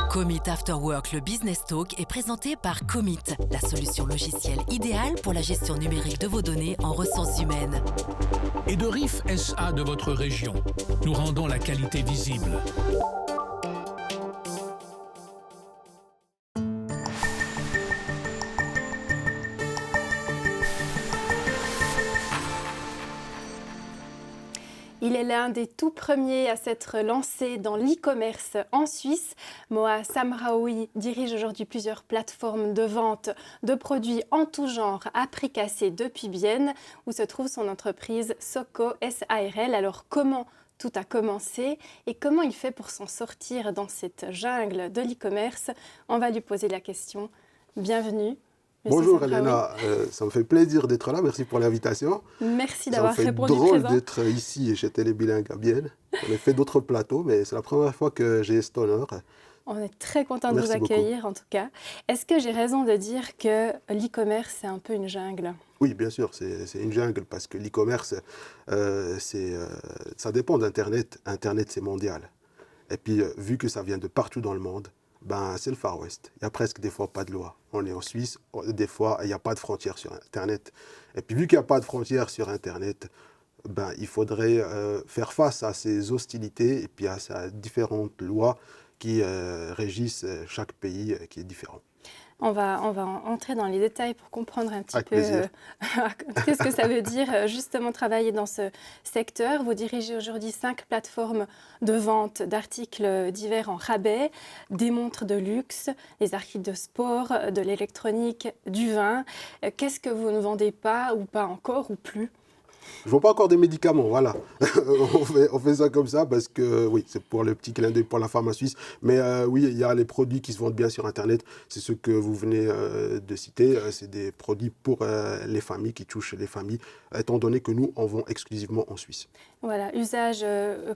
Commit After Work, le Business Talk, est présenté par Commit, la solution logicielle idéale pour la gestion numérique de vos données en ressources humaines. Et de RIF SA de votre région. Nous rendons la qualité visible. Il est l'un des tout premiers à s'être lancé dans l'e-commerce en Suisse. Moa Samraoui dirige aujourd'hui plusieurs plateformes de vente de produits en tout genre à prix cassé depuis Bienne, où se trouve son entreprise Soco SARL. Alors comment tout a commencé et comment il fait pour s'en sortir dans cette jungle de l'e-commerce? On va lui poser la question. Bienvenue. Bonjour Elena, ça me fait plaisir d'être là, merci pour l'invitation. Merci d'avoir répondu présent. Ça me fait présent. drôle d'être ici chez Télébilingue à Bienne. On a fait d'autres plateaux, mais c'est la première fois que j'ai cet honneur. On est très content de vous Merci accueillir beaucoup. En tout cas. Est-ce que j'ai raison de dire que l'e-commerce c'est un peu une jungle? Oui, bien sûr, c'est une jungle parce que l'e-commerce, ça dépend d'Internet. Internet, c'est mondial. Et puis, vu que ça vient de partout dans le monde, ben, c'est le Far West. Il n'y a presque des fois pas de loi. On est en Suisse, des fois, il n'y a pas de frontières sur Internet. Et puis, vu qu'il n'y a pas de frontières sur Internet, ben, il faudrait faire face à ces hostilités et puis à ces différentes lois qui régissent chaque pays qui est différent. On va entrer dans les détails pour comprendre un petit Avec peu plaisir. qu'est-ce que ça veut dire justement travailler dans ce secteur. Vous dirigez aujourd'hui 5 plateformes de vente d'articles divers en rabais, des montres de luxe, des articles de sport, de l'électronique, du vin. Qu'est-ce que vous ne vendez pas ou pas encore ou plus? Je ne vends pas encore des médicaments, voilà. On fait ça comme ça parce que, oui, c'est pour le petit clin d'œil pour la pharma suisse. Mais oui, il y a les produits qui se vendent bien sur Internet. C'est ce que vous venez de citer. C'est des produits pour les familles, qui touchent les familles, étant donné que nous, on vend exclusivement en Suisse. Voilà, usage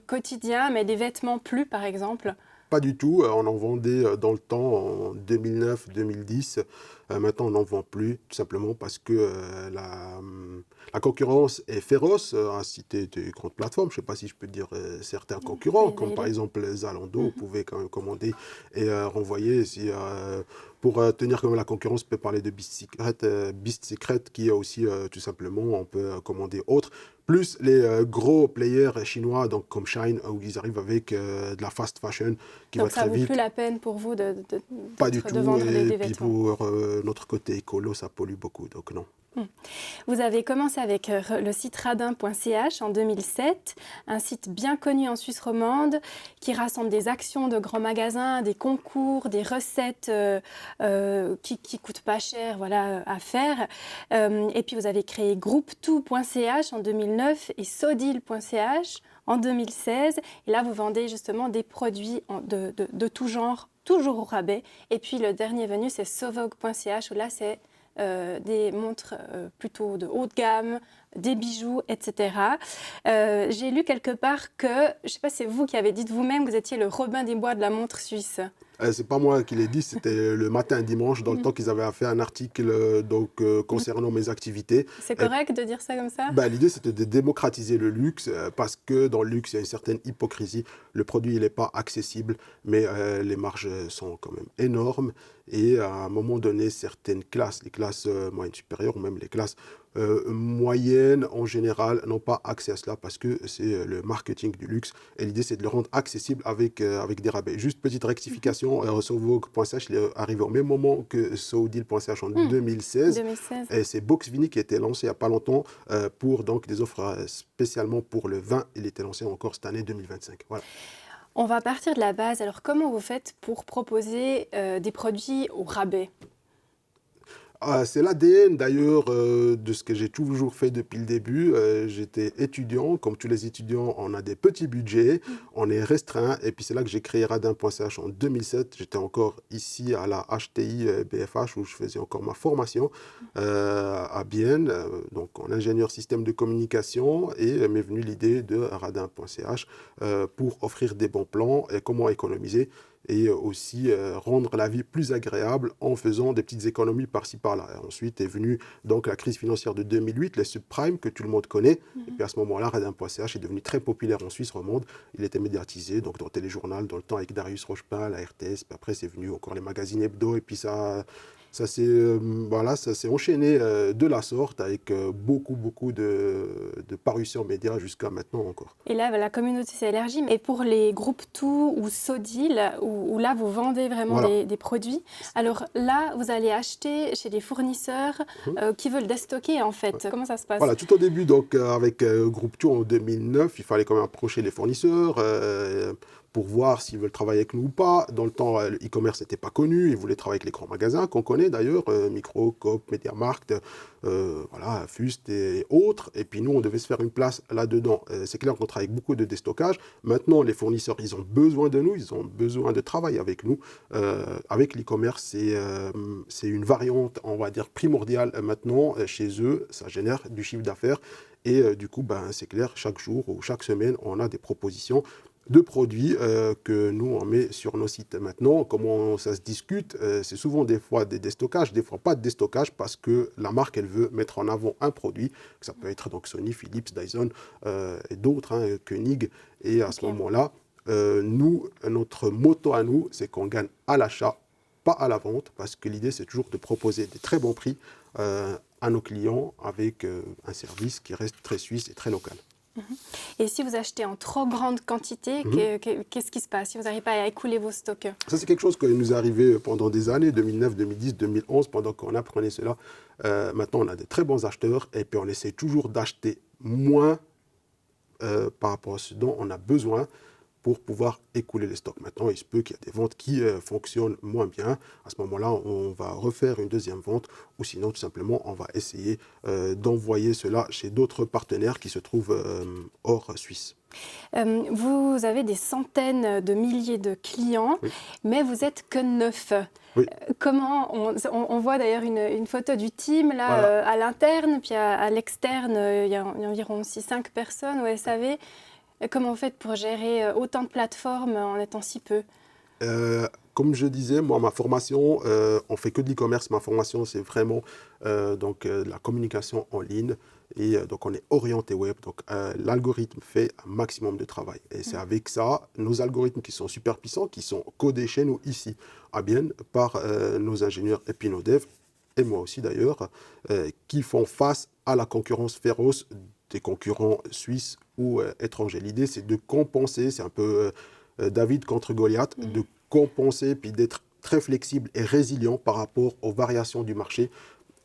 quotidien, mais des vêtements plus par exemple? Pas du tout. On en vendait dans le temps, en 2009-2010. Maintenant, on n'en vend plus, tout simplement parce que la concurrence est féroce. À citer des grandes plateformes, je ne sais pas si je peux dire certains concurrents, comme par exemple Zalando, vous pouvez quand même commander et renvoyer. Pour tenir comme la concurrence, on peut parler de Beast Secret, qui est aussi tout simplement, on peut commander autre. Plus les gros players chinois, donc comme Shine, où ils arrivent avec de la fast fashion qui Donc va ça très vaut vite. plus la peine pour vous Pas du de tout. vendre des Et puis vêtements. pour notre côté écolo, ça pollue beaucoup, donc non. Vous avez commencé avec le site radin.ch en 2007, un site bien connu en Suisse romande qui rassemble des actions de grands magasins, des concours, des recettes qui coûtent pas cher voilà, à faire. Et puis vous avez créé groupe2.ch en 2009 et sodil.ch en 2016. Et là, vous vendez justement des produits de tout genre, toujours au rabais. Et puis le dernier venu, c'est sovog.ch où là, c'est des montres plutôt de haut de gamme, des bijoux, etc. J'ai lu quelque part que, je ne sais pas si c'est vous qui avez dit de vous-même, que vous étiez le Robin des Bois de la montre suisse. C'est pas moi qui l'ai dit, c'était le matin dimanche, dans le temps qu'ils avaient fait un article concernant mes activités. C'est correct de dire ça comme ça? L'idée, c'était de démocratiser le luxe, parce que dans le luxe, il y a une certaine hypocrisie. Le produit, il n'est pas accessible, mais les marges sont quand même énormes. Et à un moment donné, certaines classes, les classes moyennes supérieures, ou même les classes moyennes en général, n'ont pas accès à cela parce que c'est le marketing du luxe. Et l'idée, c'est de le rendre accessible avec des rabais. Juste petite rectification, Sovog.ch, il est arrivé au même moment que Sodil.ch en 2016. 2016. Et c'est Boxvini qui a été lancé il n'y a pas longtemps pour donc, des offres spécialement pour le vin. Il était lancé encore cette année 2025. Voilà. On va partir de la base. Alors, comment vous faites pour proposer des produits au rabais? C'est l'ADN d'ailleurs de ce que j'ai toujours fait depuis le début. J'étais étudiant, comme tous les étudiants, on a des petits budgets, on est restreint. Et puis c'est là que j'ai créé Radin.ch en 2007. J'étais encore ici à la HTI BFH où je faisais encore ma formation à Bienne, donc en ingénieur système de communication. Et m'est venue l'idée de Radin.ch pour offrir des bons plans et comment économiser. et aussi rendre la vie plus agréable en faisant des petites économies par-ci par-là. Et ensuite est venue donc la crise financière de 2008, les subprimes que tout le monde connaît. Et puis à ce moment-là, Radin.ch est devenu très populaire en Suisse romande. Il était médiatisé donc dans le téléjournal, dans le temps avec Darius Rochepin, la RTS. Puis après, c'est venu encore les magazines hebdo. Et puis ça s'est enchaîné de la sorte avec beaucoup de parutions médias jusqu'à maintenant encore. Et là, la communauté s'est élargie. Et pour les groupes Tout ou Sodil, où là, vous vendez vraiment des produits, alors là, vous allez acheter chez des fournisseurs qui veulent déstocker, en fait. Comment ça se passe? Voilà, tout au début, donc, avec Groupe Tout en 2009, il fallait quand même approcher les fournisseurs pour voir s'ils veulent travailler avec nous ou pas. Dans le temps, le e-commerce n'était pas connu. Ils voulaient travailler avec les grands magasins qu'on connaît d'ailleurs, Micro, Coop, Mediamarkt, Fust et autres. Et puis nous, on devait se faire une place là-dedans. C'est clair qu'on travaille avec beaucoup de déstockage. Maintenant, les fournisseurs, ils ont besoin de nous, ils ont besoin de travailler avec nous. Avec l'e-commerce, c'est une variante, on va dire, primordiale maintenant chez eux. Ça génère du chiffre d'affaires. Et du coup, c'est clair, chaque jour ou chaque semaine, on a des propositions de produits que nous, on met sur nos sites. Maintenant, comment ça se discute, c'est souvent des fois des déstockages, des fois pas de déstockage parce que la marque, elle veut mettre en avant un produit, que ça peut être donc Sony, Philips, Dyson et d'autres, Koenig. Et à ce moment-là, nous, notre motto à nous, c'est qu'on gagne à l'achat, pas à la vente, parce que l'idée, c'est toujours de proposer des très bons prix à nos clients avec un service qui reste très suisse et très local. Et si vous achetez en trop grande quantité, qu'est-ce qui se passe si vous n'arrivez pas à écouler vos stocks? Ça, c'est quelque chose qui nous est arrivé pendant des années, 2009, 2010, 2011, pendant qu'on apprenait cela. Maintenant, on a des très bons acheteurs et puis on essaie toujours d'acheter moins par rapport à ce dont on a besoin pour pouvoir écouler les stocks. Maintenant, il se peut qu'il y ait des ventes qui fonctionnent moins bien. À ce moment-là, on va refaire une deuxième vente ou sinon, tout simplement, on va essayer d'envoyer cela chez d'autres partenaires qui se trouvent hors Suisse. Vous avez des centaines de milliers de clients, mais vous n'êtes que 9. Oui. Comment on voit d'ailleurs une photo du team là, à l'interne, puis à l'externe, il y a environ aussi 5 personnes au SAV. Comment vous faites pour gérer autant de plateformes en étant si peu? Comme je disais, moi, ma formation, on ne fait que de l'e-commerce. Ma formation, c'est vraiment la communication en ligne. Et donc, on est orienté web. Donc, l'algorithme fait un maximum de travail. Et c'est avec ça, nos algorithmes qui sont super puissants, qui sont codés chez nous ici, à Bienne, par nos ingénieurs et puis nos devs, et moi aussi d'ailleurs, qui font face à la concurrence féroce des concurrents suisses ou étrangers. L'idée, c'est de compenser, c'est un peu David contre Goliath, de compenser puis d'être très flexible et résilient par rapport aux variations du marché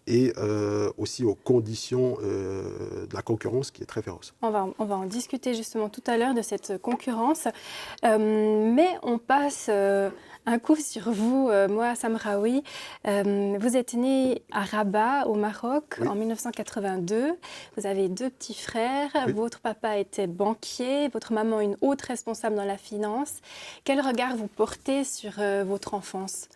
et aussi aux conditions de la concurrence qui est très féroce. On va en discuter justement tout à l'heure de cette concurrence, mais on passe un coup sur vous, Moa Samraoui. Vous êtes né à Rabat, au Maroc, en 1982. Vous avez 2 petits frères. Votre papa était banquier, votre maman une haute responsable dans la finance. Quel regard vous portez sur votre enfance ?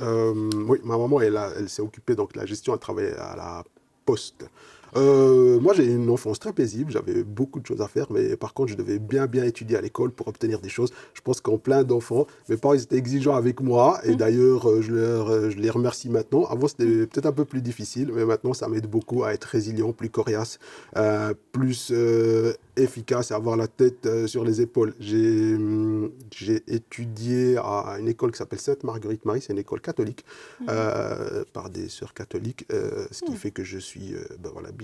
Oui, ma maman, elle s'est occupée donc de la gestion, elle travaillait à la poste. Moi, j'ai une enfance très paisible, j'avais beaucoup de choses à faire, mais par contre, je devais bien étudier à l'école pour obtenir des choses. Je pense qu'en plein d'enfants, mes parents ils étaient exigeants avec moi, et d'ailleurs, je les remercie maintenant. Avant, c'était peut-être un peu plus difficile, mais maintenant, ça m'aide beaucoup à être résilient, plus coriace, plus efficace, à avoir la tête sur les épaules. J'ai étudié à une école qui s'appelle Sainte-Marguerite-Marie, c'est une école catholique, par des sœurs catholiques, ce qui fait que je suis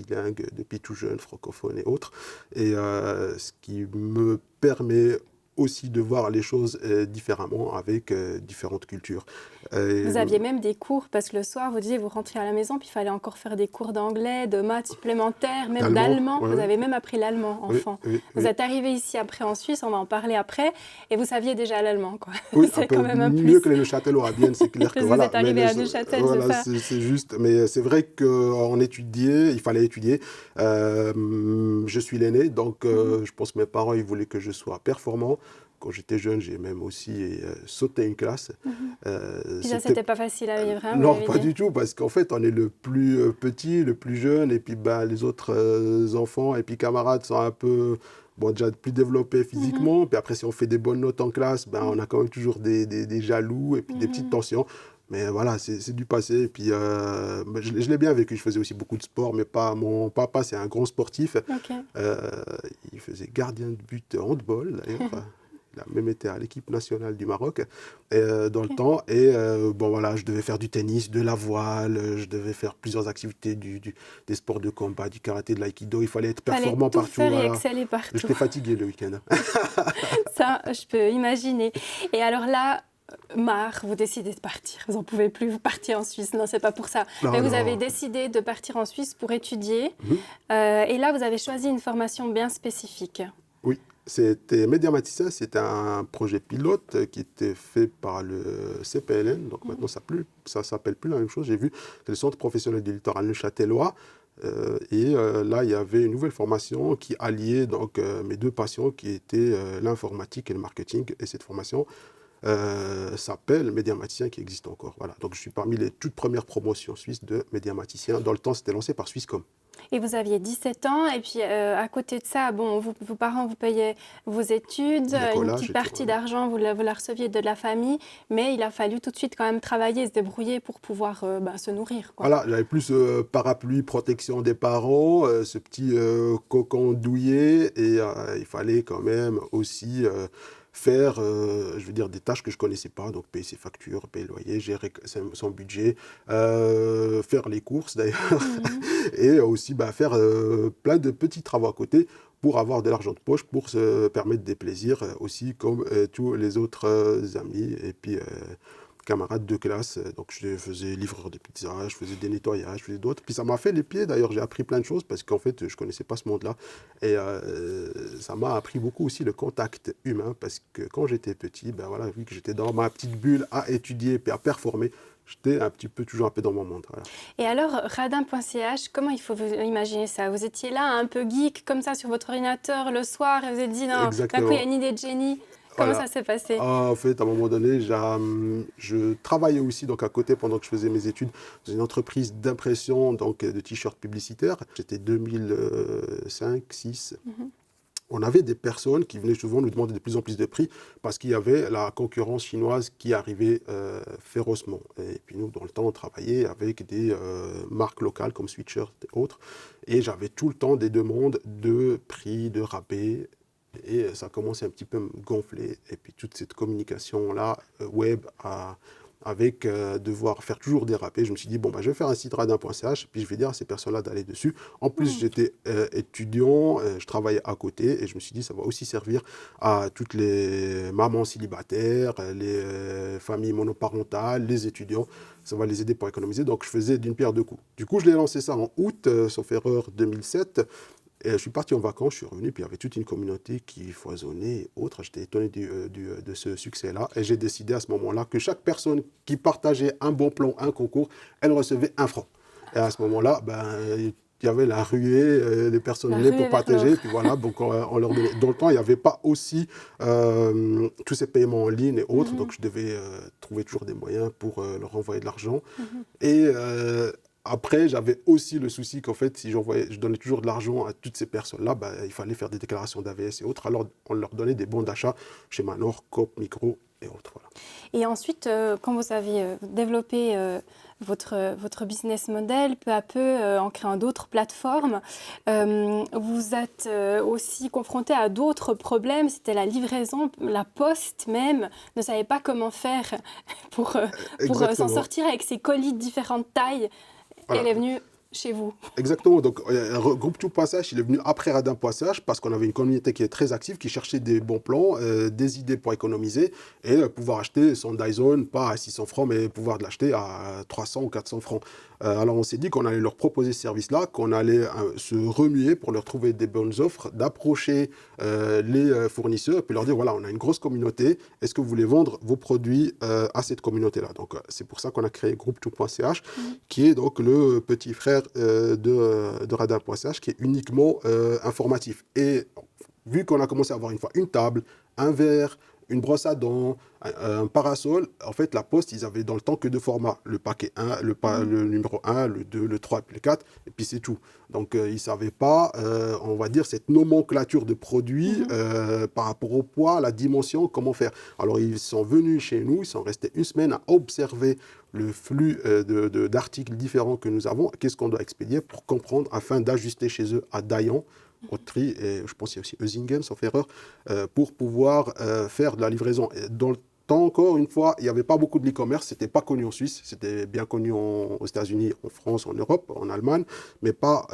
bilingue depuis tout jeune, francophone et autres, et ce qui me permet aussi de voir les choses différemment avec différentes cultures. Vous aviez même des cours, parce que le soir, vous disiez, vous rentriez à la maison, puis il fallait encore faire des cours d'anglais, de maths supplémentaires, même d'allemand. Vous avez même appris l'allemand, enfant. Vous êtes arrivé ici après en Suisse, on va en parler après, et vous saviez déjà l'allemand, quoi. Oui, c'est quand même un plus. Mieux que les Neuchâtelois à Bienne, c'est clair que vous êtes arrivé à Neuchâtel, voilà, c'est juste. Mais c'est vrai qu'on étudiait, il fallait étudier. Je suis l'aîné, donc je pense que mes parents, ils voulaient que je sois performant. Quand j'étais jeune, j'ai même aussi sauté une classe. Puis ça, c'était pas facile à vivre, hein, non, pas du tout, parce qu'en fait, on est le plus petit, le plus jeune, et puis les autres enfants et puis camarades sont un peu bon, déjà plus développé physiquement, puis après, si on fait des bonnes notes en classe, ben, on a quand même toujours des jaloux et puis des petites tensions. Mais voilà, c'est du passé. Et puis, je l'ai bien vécu. Je faisais aussi beaucoup de sport, mais pas mon papa, c'est un grand sportif. Ok. Il faisait gardien de but de handball, d'ailleurs. Il a même été à l'équipe nationale du Maroc dans le temps. Et bon, voilà, je devais faire du tennis, de la voile, je devais faire plusieurs activités, des sports de combat, du karaté, de l'aïkido. Il fallait être performant tout partout. faire et Voilà. exceller partout. J'étais fatigué le week-end. Ça, je peux imaginer. Et alors là, vous décidez de partir. Vous n'en pouvez plus, vous partez en Suisse. Non, c'est pas pour ça. Non, Mais vous non. avez décidé de partir en Suisse pour étudier. Et là, vous avez choisi une formation bien spécifique. Oui, c'était Médiamaticien, c'était un projet pilote qui était fait par le CPLN, donc maintenant ça s'appelle plus la même chose, j'ai vu, c'est le Centre professionnel du littoral neuchâtelois, là il y avait une nouvelle formation qui alliait donc, mes deux passions qui étaient l'informatique et le marketing, et cette formation s'appelle Médiamaticien qui existe encore. Voilà. Donc je suis parmi les toutes premières promotions suisses de Médiamaticien. Dans le temps, c'était lancé par Swisscom. Et vous aviez 17 ans, et puis à côté de ça, bon, vos parents vous payaient vos études, une petite partie d'argent, vous la receviez de la famille, mais il a fallu tout de suite quand même travailler, se débrouiller pour pouvoir se nourrir, quoi. Voilà, j'avais plus parapluie, protection des parents, ce petit cocon douillet, et il fallait quand même aussi faire, je veux dire, des tâches que je ne connaissais pas, donc payer ses factures, payer le loyer, gérer son budget, faire les courses d'ailleurs, et aussi faire plein de petits travaux à côté pour avoir de l'argent de poche, pour se permettre des plaisirs aussi, comme tous les autres amis, et puis camarades de classe. Donc je faisais livreur de pizza, je faisais des nettoyages, je faisais d'autres. Puis ça m'a fait les pieds d'ailleurs, j'ai appris plein de choses parce qu'en fait je ne connaissais pas ce monde-là. Et ça m'a appris beaucoup aussi le contact humain parce que quand j'étais petit, voilà, vu que j'étais dans ma petite bulle à étudier et à performer, j'étais toujours un peu dans mon monde. Voilà. Et alors, radin.ch, comment il faut vous imaginer ça? Vous étiez là, un peu geek, comme ça, sur votre ordinateur le soir, et vous vous êtes dit, non, d'un coup, il y a une idée de génie. Comment ça s'est passé? En fait, à un moment donné, je travaillais aussi donc, à côté pendant que je faisais mes études dans une entreprise d'impression donc, de t-shirts publicitaires. J'étais 2005-2006. On avait des personnes qui venaient souvent nous demander de plus en plus de prix parce qu'il y avait la concurrence chinoise qui arrivait férocement. Et puis nous, dans le temps, on travaillait avec des marques locales comme Sweatshirt et autres. Et j'avais tout le temps des demandes de prix, de rabais. Et ça commençait un petit peu à me gonfler. Et puis toute cette communication-là, web, avec devoir faire toujours des rappels, je me suis dit, je vais faire un site radin.ch, puis je vais dire à ces personnes-là d'aller dessus. En plus, j'étais étudiant, je travaillais à côté, et je me suis dit, ça va aussi servir à toutes les mamans célibataires, les familles monoparentales, les étudiants. Ça va les aider pour économiser. Donc, je faisais d'une pierre deux coups. Du coup, je l'ai lancé ça en août, sauf erreur 2007. Et je suis parti en vacances, je suis revenu, puis il y avait toute une communauté qui foisonnait et autres. J'étais étonné de ce succès-là. Et j'ai décidé à ce moment-là que chaque personne qui partageait un bon plan, un concours, elle recevait 1 franc. Et à ce moment-là, il y avait la ruée, les personnes venaient pour partager. Puis voilà, donc on leur donnait. Dans le temps, il n'y avait pas aussi tous ces paiements en ligne et autres. Donc je devais trouver toujours des moyens pour leur envoyer de l'argent. Et après, j'avais aussi le souci qu'en fait, si je donnais toujours de l'argent à toutes ces personnes-là, il fallait faire des déclarations d'AVS et autres. Alors, on leur donnait des bons d'achat chez Manor, Coop, Micro et autres. Voilà. Et ensuite, quand vous avez développé votre business model, peu à peu, en créant d'autres plateformes, vous êtes aussi confronté à d'autres problèmes. C'était la livraison, la poste même ne savait pas comment faire pour s'en sortir avec ces colis de différentes tailles. Voilà. Elle est venue chez vous. Exactement. Donc, Groupe Tout Passage, il est venu après Radin.ch parce qu'on avait une communauté qui est très active, qui cherchait des bons plans, des idées pour économiser et pouvoir acheter son Dyson, pas à 600 francs, mais pouvoir l'acheter à 300 ou 400 francs. Alors, on s'est dit qu'on allait leur proposer ce service-là, qu'on allait se remuer pour leur trouver des bonnes offres, d'approcher les fournisseurs et puis leur dire, voilà, on a une grosse communauté, est-ce que vous voulez vendre vos produits à cette communauté-là? Donc, c'est pour ça qu'on a créé Groupe Tout.ch, qui est donc le petit frère de Radin.ch, qui est uniquement informatif. Et vu qu'on a commencé à avoir une fois une table, un verre, une brosse à dents, un parasol. En fait, la Poste, ils avaient dans le temps que deux formats. Le paquet 1, le numéro 1, le 2, le 3, puis le 4, et puis c'est tout. Donc, ils ne savaient pas, on va dire, cette nomenclature de produits par rapport au poids, la dimension, comment faire. Alors, ils sont venus chez nous, ils sont restés une semaine à observer le flux d'articles différents que nous avons, qu'est-ce qu'on doit expédier pour comprendre, afin d'ajuster chez eux à Dayan, au tri, et je pense qu'il y a aussi Eusingen, sauf erreur, pour pouvoir faire de la livraison. Et dans le temps, encore une fois, il n'y avait pas beaucoup de e-commerce, c'était pas connu en Suisse, c'était bien connu aux États-Unis, en France, en Europe, en Allemagne, mais pas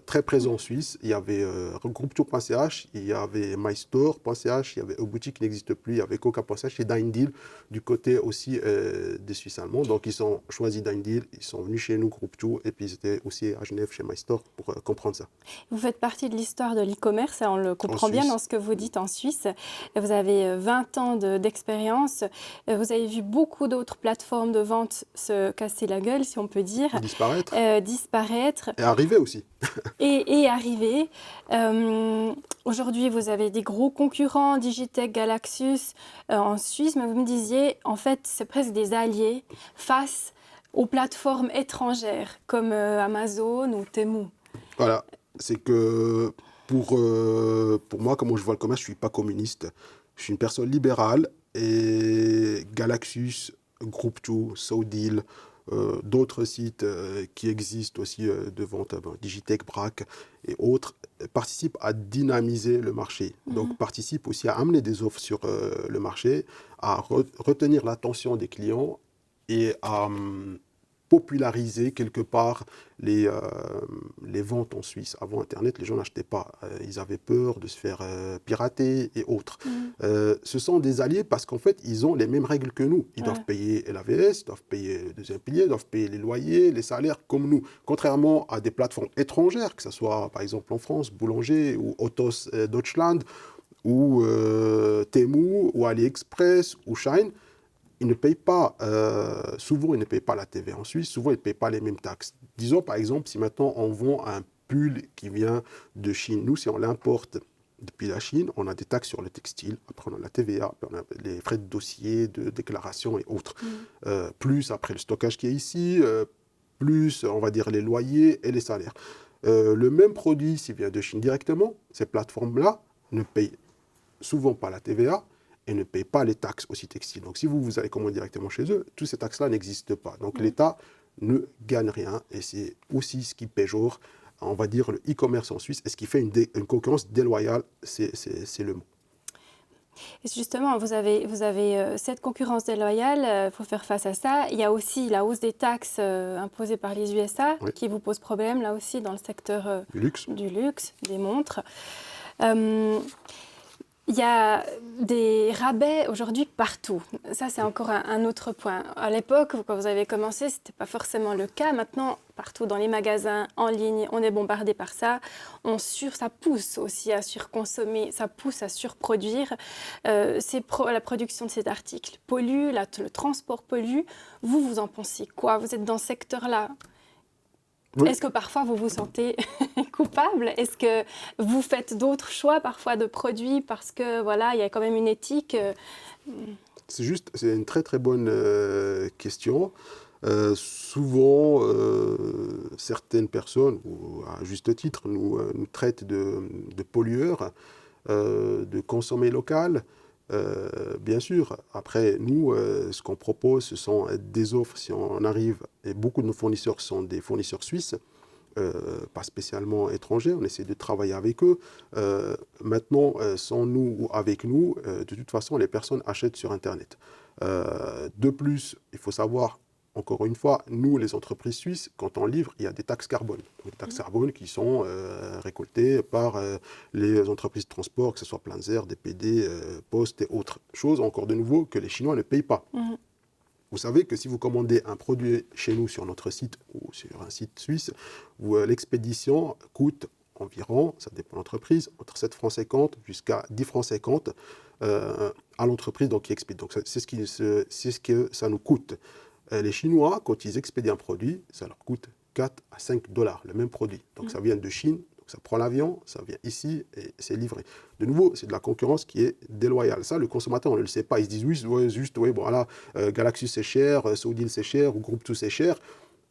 très présent en Suisse. Il y avait Grouptour.ch, il y avait MyStore.ch, il y avait E-Boutique qui n'existe plus, il y avait Coca.ch et DeinDeal du côté aussi des Suisses allemands. Donc ils ont choisi DeinDeal, ils sont venus chez nous, Grouptour, et puis ils étaient aussi à Genève chez MyStore pour comprendre ça. Vous faites partie de l'histoire de l'e-commerce, on le comprend bien dans ce que vous dites en Suisse. Vous avez 20 ans d'expérience. Vous avez vu beaucoup d'autres plateformes de vente se casser la gueule, si on peut dire. Disparaître. Et arriver aussi. et arriver. Aujourd'hui, vous avez des gros concurrents, Digitech, Galaxus, en Suisse, mais vous me disiez, en fait, c'est presque des alliés face aux plateformes étrangères, comme Amazon ou Temu. Voilà, c'est que pour moi, comment je vois le commerce, je ne suis pas communiste. Je suis une personne libérale et Galaxus, Group2, SoDeal, d'autres sites qui existent aussi de vente, Digitech, Brac et autres, participent à dynamiser le marché. Donc participent aussi à amener des offres sur le marché, à retenir l'attention des clients et à populariser quelque part les ventes en Suisse. Avant Internet, les gens n'achetaient pas. Ils avaient peur de se faire pirater et autres. Ce sont des alliés parce qu'en fait, ils ont les mêmes règles que nous. Ils doivent payer l'AVS, ils doivent payer le deuxième pilier, ils doivent payer les loyers, les salaires comme nous. Contrairement à des plateformes étrangères, que ce soit par exemple en France, Boulanger ou Autos Deutschland ou Temu ou AliExpress ou Shine, ils ne payent pas, souvent ils ne payent pas la TVA en Suisse, souvent ils ne payent pas les mêmes taxes. Disons par exemple, si maintenant on vend un pull qui vient de Chine, nous si on l'importe depuis la Chine, on a des taxes sur le textile, après on a la TVA, on a les frais de dossier, de déclaration et autres. Plus après le stockage qui est ici, plus on va dire les loyers et les salaires. Le même produit, s'il vient de Chine directement, ces plateformes-là ne payent souvent pas la TVA, et ne payent pas les taxes aussi textiles. Donc si vous allez commander directement chez eux, toutes ces taxes-là n'existent pas. Donc l'État ne gagne rien, et c'est aussi ce qui péjore, on va dire, le e-commerce en Suisse, et ce qui fait une concurrence déloyale, c'est le mot. Et justement, vous avez cette concurrence déloyale, il faut faire face à ça. Il y a aussi la hausse des taxes imposées par les USA qui vous pose problème, là aussi, dans le secteur du luxe, des montres. Il y a des rabais aujourd'hui partout. Ça, c'est encore un autre point. À l'époque, quand vous avez commencé, ce n'était pas forcément le cas. Maintenant, partout dans les magasins, en ligne, on est bombardé par ça. Ça pousse aussi à surconsommer, ça pousse à surproduire. La production de ces articles pollue, le transport pollue. Vous en pensez quoi? Vous êtes dans ce secteur-là? Oui. Est-ce que parfois vous vous sentez coupable? Est-ce que vous faites d'autres choix parfois de produits parce que voilà, il y a quand même une éthique? C'est une très très bonne question. Souvent, certaines personnes, ou à juste titre, nous traitent de pollueurs, de consommer local. Bien sûr, après, nous, ce qu'on propose, ce sont des offres, si on arrive, et beaucoup de nos fournisseurs sont des fournisseurs suisses, pas spécialement étrangers, on essaie de travailler avec eux. Maintenant, sans nous ou avec nous, de toute façon, les personnes achètent sur Internet. De plus, il faut savoir, encore une fois, nous, les entreprises suisses, quand on livre, il y a des taxes carbone. Donc, des taxes carbone qui sont récoltées par les entreprises de transport, que ce soit Planzer, DPD, Poste et autres choses, encore de nouveau, que les Chinois ne payent pas. Vous savez que si vous commandez un produit chez nous sur notre site ou sur un site suisse, l'expédition coûte environ, ça dépend de l'entreprise, entre 7,50 francs jusqu'à 10,50 francs à l'entreprise qui expédie. Donc c'est ce que ça nous coûte. Les Chinois, quand ils expédient un produit, ça leur coûte 4 à 5 $, le même produit. Donc ça vient de Chine, donc Ça prend l'avion, ça vient ici et c'est livré. De nouveau, c'est de la concurrence qui est déloyale. Ça, le consommateur, on ne le sait pas. Ils se disent, oui, ouais, juste, oui, bon, voilà, Galaxus c'est cher, Soudil c'est cher, ou Groupe Tout c'est cher.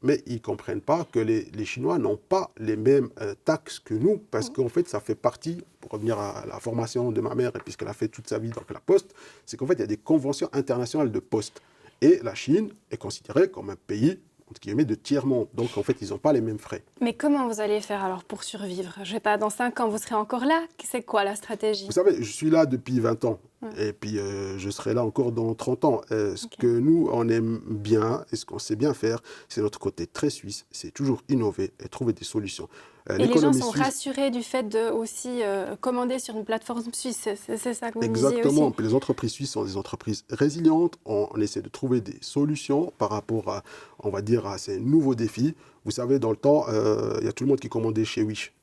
Mais ils ne comprennent pas que les Chinois n'ont pas les mêmes taxes que nous, parce qu'en fait, ça fait partie, pour revenir à la formation de ma mère, et puisqu'elle a fait toute sa vie dans la Poste, c'est qu'en fait, il y a des conventions internationales de poste. Et la Chine est considérée comme un pays, entre guillemets, de tiers-monde. Donc, en fait, ils n'ont pas les mêmes frais. Mais comment vous allez faire alors pour survivre? Je ne sais pas, dans 5 ans, vous serez encore là? C'est quoi la stratégie? Vous savez, je suis là depuis 20 ans. Et puis, je serai là encore dans 30 ans. Ce que nous, on aime bien et ce qu'on sait bien faire, c'est notre côté très suisse. C'est toujours innover et trouver des solutions. Et les gens sont rassurés du fait de aussi commander sur une plateforme suisse. C'est ça que vous me disiez aussi. Exactement. Les entreprises suisses sont des entreprises résilientes. On essaie de trouver des solutions par rapport à, on va dire, à ces nouveaux défis. Vous savez, dans le temps, il y a tout le monde qui commandait chez Wish.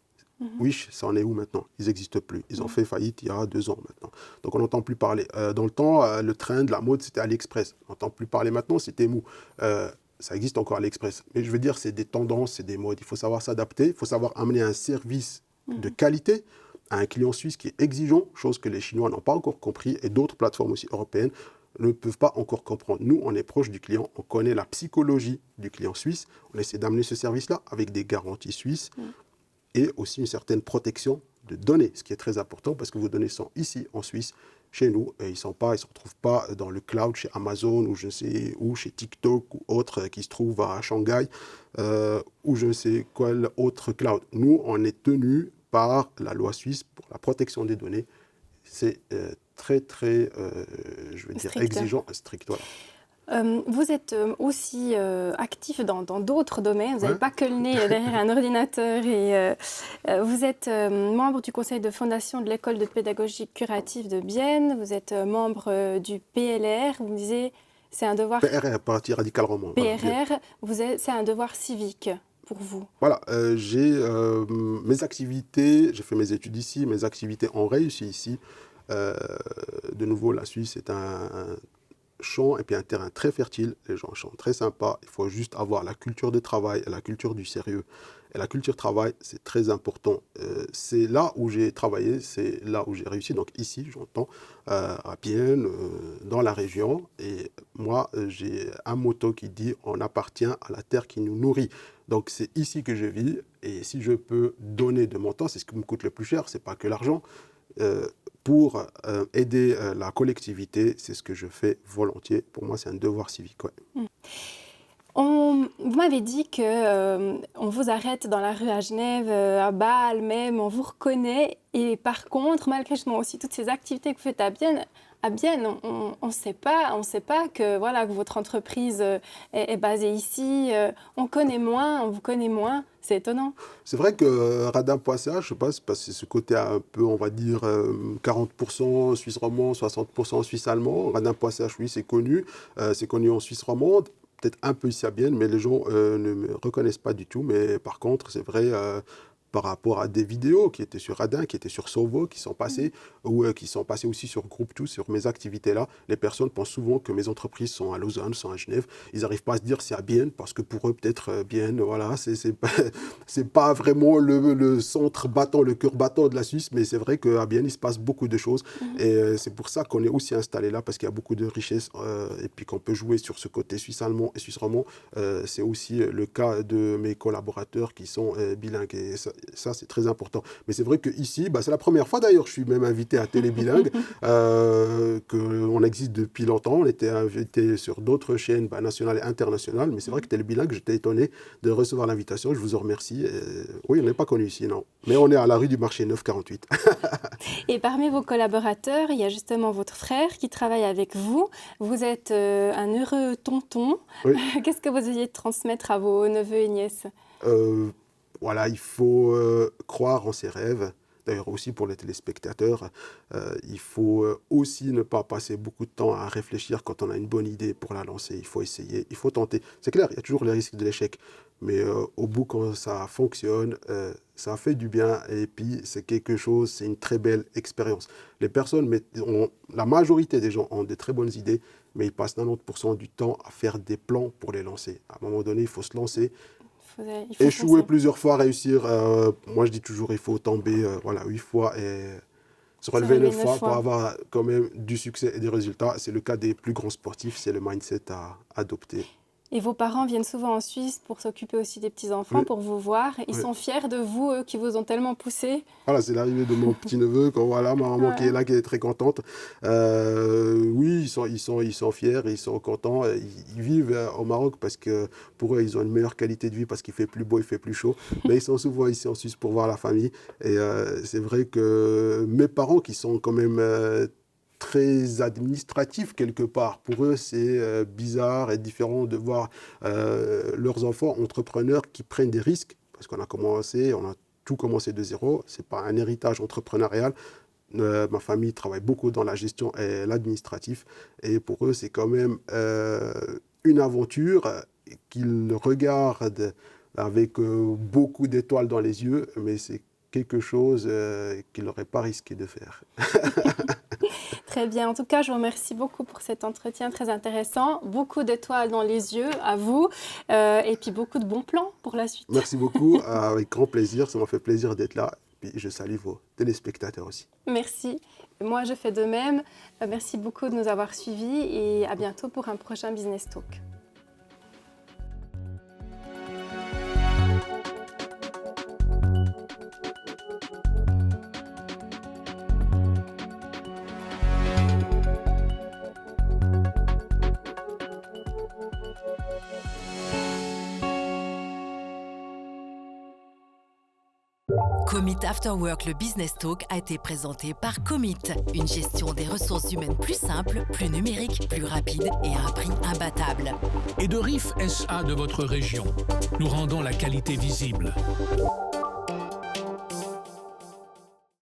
Wish, ça en est où maintenant? Ils n'existent plus. Ils ont fait faillite il y a 2 ans maintenant. Donc on n'entend plus parler. Dans le temps, le trend, la mode, c'était AliExpress. On n'entend plus parler maintenant, c'est Temu. Ça existe encore AliExpress. Mais je veux dire, c'est des tendances, c'est des modes. Il faut savoir s'adapter. Il faut savoir amener un service de qualité à un client suisse qui est exigeant, chose que les Chinois n'ont pas encore compris, et d'autres plateformes aussi européennes ne peuvent pas encore comprendre. Nous, on est proche du client, on connaît la psychologie du client suisse. On essaie d'amener ce service-là avec des garanties suisses. Et aussi une certaine protection de données, ce qui est très important parce que vos données sont ici en Suisse, chez nous, et ils ne se retrouvent pas dans le cloud chez Amazon ou je ne sais où, chez TikTok ou autre qui se trouve à Shanghai ou je ne sais quel autre cloud. Nous, on est tenus par la loi suisse pour la protection des données. C'est très, très, je veux dire, exigeant, strict. Voilà. Vous êtes aussi actif dans d'autres domaines. Vous n'avez pas que le nez derrière un ordinateur. Et, vous êtes membre du conseil de fondation de l'école de pédagogie curative de Bienne. Vous êtes membre du PLR. Vous me disiez, c'est un devoir... PRR, Parti Radical Roman. PRR, voilà, c'est un devoir civique pour vous. Voilà, j'ai mes activités, j'ai fait mes études ici, mes activités ont réussi ici. De nouveau, la Suisse est un champ et puis un terrain très fertile, les gens sont très sympas, il faut juste avoir la culture de travail et la culture du sérieux. Et la culture travail, c'est très important. C'est là où j'ai travaillé, c'est là où j'ai réussi. Donc ici, j'entends, à Bienne, dans la région. Et moi, j'ai un motto qui dit « On appartient à la terre qui nous nourrit ». Donc c'est ici que je vis. Et si je peux donner de mon temps, c'est ce qui me coûte le plus cher, c'est pas que l'argent. Pour aider la collectivité, c'est ce que je fais volontiers. Pour moi, c'est un devoir civique. Ouais. Vous m'avez dit qu'on vous arrête dans la rue à Genève, à Bâle même, on vous reconnaît. Et par contre, malgré justement aussi toutes ces activités que vous faites à Bienne, on ne sait pas que, voilà, que votre entreprise est basée ici. On vous connaît moins. C'est étonnant. C'est vrai que Radin.ch, je ne sais pas, c'est ce côté un peu, on va dire, 40% suisse romand, 60% suisse allemand. Radin.ch, oui, c'est connu en Suisse romande, peut-être un peu ici à Bienne, mais les gens ne me reconnaissent pas du tout. Mais par contre, c'est vrai, par rapport à des vidéos qui étaient sur Radin, qui étaient sur Sovo, qui sont passées, ou qui sont passées aussi sur Groupe Tout, sur mes activités-là. Les personnes pensent souvent que mes entreprises sont à Lausanne, sont à Genève. Ils n'arrivent pas à se dire c'est à Bienne, parce que pour eux, peut-être Bienne, voilà, c'est pas vraiment le centre battant, le cœur battant de la Suisse, mais c'est vrai qu'à Bienne, il se passe beaucoup de choses. Et c'est pour ça qu'on est aussi installé là, parce qu'il y a beaucoup de richesses, et puis qu'on peut jouer sur ce côté suisse-allemand et suisse-romand. C'est aussi le cas de mes collaborateurs qui sont bilingues. Et ça, c'est très important. Mais c'est vrai qu'ici, c'est la première fois d'ailleurs, je suis même invité à Télé Bilingue, qu'on existe depuis longtemps. On était invité sur d'autres chaînes nationales et internationales, mais c'est vrai que Télé Bilingue, j'étais étonné de recevoir l'invitation. Je vous en remercie. Oui, on n'est pas connu ici, non. Mais on est à la rue du Marché 948. Et parmi vos collaborateurs, il y a justement votre frère qui travaille avec vous. Vous êtes un heureux tonton. Oui. Qu'est-ce que vous essayez de transmettre à vos neveux et nièces? Voilà, il faut croire en ses rêves. D'ailleurs aussi pour les téléspectateurs, il faut aussi ne pas passer beaucoup de temps à réfléchir quand on a une bonne idée pour la lancer. Il faut essayer, il faut tenter. C'est clair, il y a toujours le risque de l'échec. Mais au bout, quand ça fonctionne, ça fait du bien. Et puis, c'est quelque chose, c'est une très belle expérience. Les personnes, la majorité des gens ont de très bonnes idées, mais ils passent 90% du temps à faire des plans pour les lancer. À un moment donné, il faut se lancer. il faut échouer foncer. plusieurs fois, réussir. Moi, je dis toujours, il faut tomber 8 fois et se relever 9 fois pour avoir quand même du succès et des résultats. C'est le cas des plus grands sportifs, c'est le mindset à adopter. Et vos parents viennent souvent en Suisse pour s'occuper aussi des petits-enfants, Oui. pour vous voir. Ils sont fiers de vous, eux, qui vous ont tellement poussé. Voilà, c'est l'arrivée de mon petit-neveu, quand voilà, ma maman qui est là, qui est très contente. Oui, ils sont fiers, ils sont contents. Ils vivent au Maroc parce que pour eux, ils ont une meilleure qualité de vie parce qu'il fait plus beau, il fait plus chaud. Mais ils sont souvent ici en Suisse pour voir la famille. Et c'est vrai que mes parents, qui sont quand même très administratifs quelque part, pour eux, c'est bizarre et différent de voir leurs enfants entrepreneurs qui prennent des risques. Parce qu'on a tout commencé de zéro. Ce n'est pas un héritage entrepreneurial. Ma famille travaille beaucoup dans la gestion et l'administratif. Et pour eux, c'est quand même une aventure qu'ils regardent avec beaucoup d'étoiles dans les yeux. Mais c'est quelque chose qu'ils n'auraient pas risqué de faire. Très bien. En tout cas, je vous remercie beaucoup pour cet entretien très intéressant. Beaucoup d'étoiles dans les yeux à vous et puis beaucoup de bons plans pour la suite. Merci beaucoup. Avec grand plaisir. Ça m'a fait plaisir d'être là. Puis je salue vos téléspectateurs aussi. Merci. Moi, je fais de même. Merci beaucoup de nous avoir suivis et à bientôt pour un prochain Business Talk. Commit After Work, le Business Talk, a été présenté par Commit. Une gestion des ressources humaines plus simple, plus numérique, plus rapide et à un prix imbattable. Et de RIF SA de votre région. Nous rendons la qualité visible.